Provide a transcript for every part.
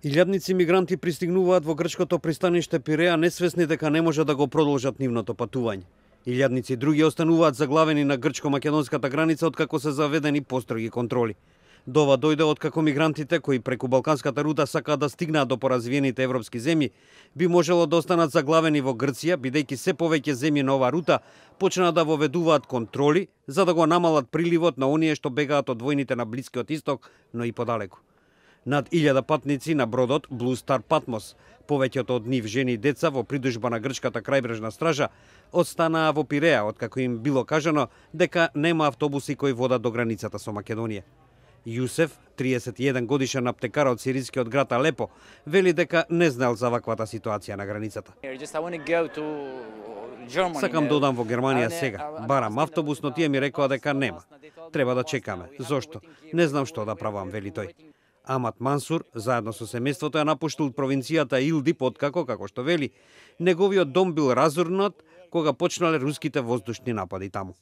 Илјадници мигранти пристигнуваат во грчкото пристаниште Пиреа несвесни дека не може да го продолжат нивното патување. Илјадници други остануваат заглавени на грчко-македонската граница откако се заведени построги контроли. До ова дојде откако мигрантите кои преку балканската рута сакаат да стигнаат до поразвиените европски земји, би можело да останат заглавени во Грција, бидејќи се повеќе земји на оваа рута почнаа да воведуваат контроли за да го намалат приливот на оние што бегаат од војните на Блискиот Исток, но и подалеку. Над 1000 патници на бродот Blue Star Patmos, повеќето од нив жени и деца во придужба на грчката крајбрежна стража, останаа во Пиреа откако им било кажано дека нема автобуси кои водат до границата со Македонија. Јусеф, 31 годишен аптекар од сирискиот град Алепо, вели дека не знаел за ваквата ситуација на границата. Сакам да одам во Германија сега. Барам автобус, но тие ми рекоа дека нема. Треба да чекаме. Зошто? Не знам што да правам, вели тој. Амат Мансур, заедно со семејството, ја напуштил провинцијата Илдип откако, како што вели, неговиот дом бил разурнат кога почнале руските воздушни напади таму.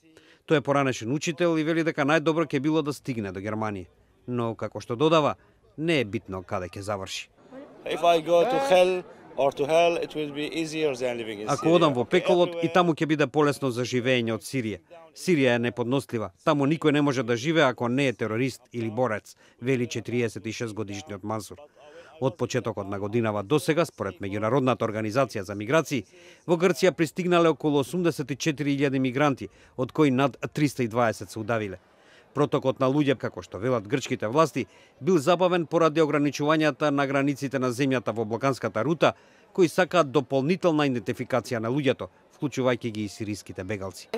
Тој е поранешен учител и вели дека најдобро ќе било да стигне до Германија. Но, како што додава, не е битно каде ќе заврши. Ако одам во пеколот, и таму ќе биде полесно за живење од Сирија. Сирија е неподнослива. Таму никој не може да живее ако не е терорист или борец, вели 46 годишниот Мансур. Од почетокот на годинава до сега, според Меѓународната организација за миграции, во Грција пристигнале околу 84.000 мигранти, од кои над 320 се удавиле. Протокот на луѓе, како што велат грчките власти, бил забавен поради ограничувањата на границите на земјата во Балканската рута, кои сакаат дополнителна идентификација на луѓето, вклучувајќи ги и сириските бегалци.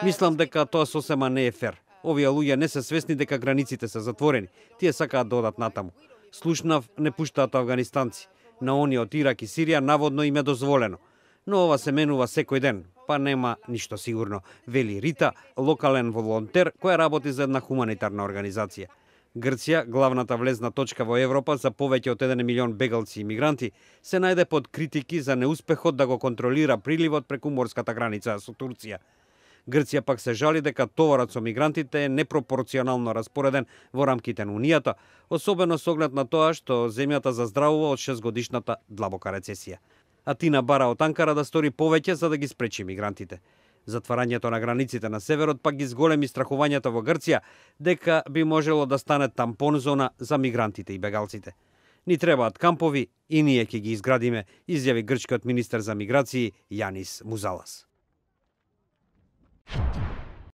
Мислам дека тоа сосема не е фер. Овие луѓе не се свесни дека границите се затворени. Тие сакаат да одат натаму. Слушнав, не пуштаат афганистанци. На оние од Ирак и Сирија наводно им е дозволено. Но ова се менува секој ден, па нема ништо сигурно, вели Рита, локален волонтер која работи за една хуманитарна организација. Грција, главната влезна точка во Европа за повеќе од 1 милион бегалци и мигранти, се најде под критики за неуспехот да го контролира приливот преку морската граница со Турција. Грција пак се жали дека товарот со мигрантите е непропорционално распореден во рамките на Унијата, особено со оглед на тоа што земјата заздравува од 6-годишната длабока рецесија. Атина бара од Анкара да стори повеќе за да ги спречи мигрантите. Затварањето на границите на северот пак ги зголеми страхувањето во Грција дека би можело да стане тампон зона за мигрантите и бегалците. Ни требаат кампови и ние ќе ги изградиме, изјави грчкиот министер за миграции Јанис Музалас.